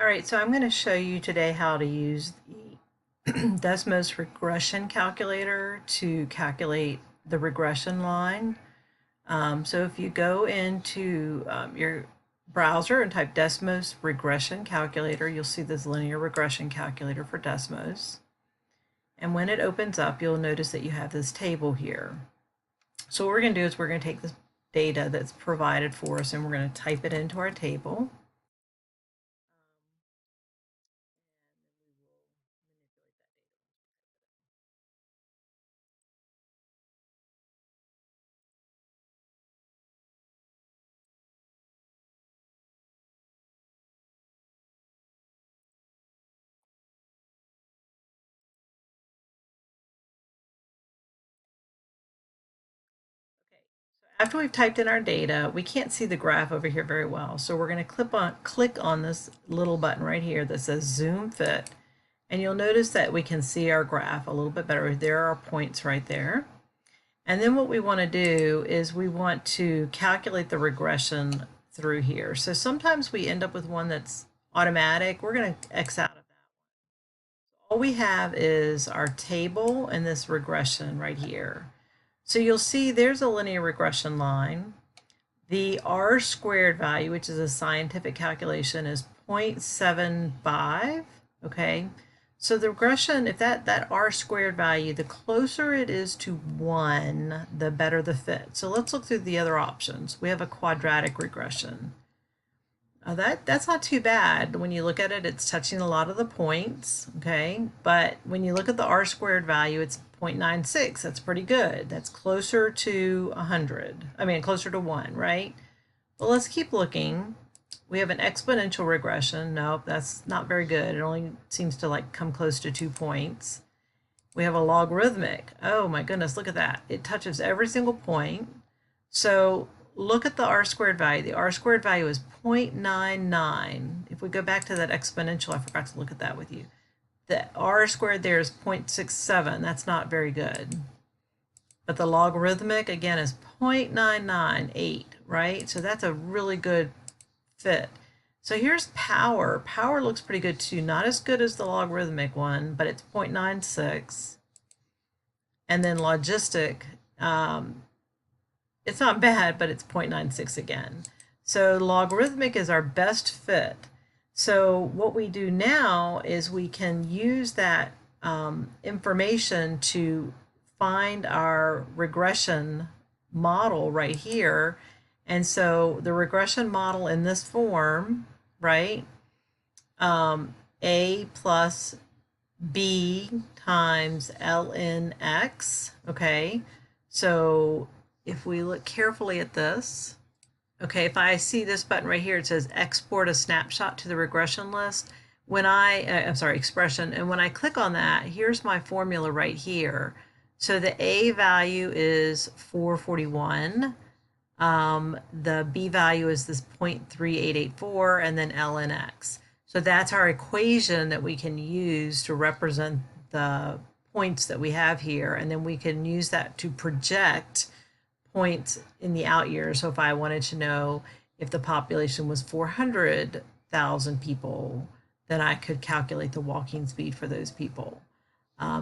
All right, so I'm going to show you today how to use the Desmos regression calculator to calculate the regression line. So if you go into your browser and type Desmos regression calculator, you'll see this linear regression calculator for Desmos. And when it opens up, you'll notice that you have this table here. So what we're going to do is we're going to take this data that's provided for us and we're going to type it into our table. After we've typed in our data, we can't see the graph over here very well. So we're going to click on this little button right here that says Zoom Fit. And you'll notice that we can see our graph a little bit better. There are points right there. And then what we want to do is we want to calculate the regression through here. So sometimes we end up with one that's automatic. We're going to X out of that. All we have is our table and this regression right here. So you'll see there's a linear regression line. The R squared value, which is a scientific calculation, is 0.75, okay? So the regression, if that R squared value, the closer it is to 1, the better the fit. So let's look through the other options. We have a quadratic regression. That's not too bad. When you look at it, it's touching a lot of the points, okay? But when you look at the R squared value, it's 0.96. That's pretty good. That's closer to 100. I mean, closer to 1, right? Well, let's keep looking. We have an exponential regression. Nope, that's not very good. It only seems to like come close to 2 points. We have a logarithmic. Oh my goodness, look at that. It touches every single point. So look at the R squared value. The R squared value is 0.99. If we go back to that exponential, I forgot to look at that with you. The R squared there is 0.67. That's not very good. But the logarithmic, again, is 0.998, right? So that's a really good fit. So here's power. Power looks pretty good too. Not as good as the logarithmic one, but it's 0.96. And then logistic, it's not bad, but it's 0.96 again. So logarithmic is our best fit. So what we do now is we can use that information to find our regression model right here. And so the regression model in this form, right? A plus B times ln x, okay? So if we look carefully at this, okay, if I see this button right here, it says export a snapshot to the regression list. When I'm sorry, expression, and when I click on that, here's my formula right here. So the A value is 441. The B value is this 0.3884, and then ln x. So that's our equation that we can use to represent the points that we have here, and then we can use that to project points in the out years. So if I wanted to know if the population was 400,000 people, then I could calculate the walking speed for those people.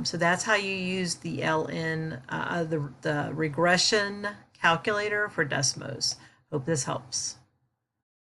So that's how you use the the regression calculator for Desmos. Hope this helps.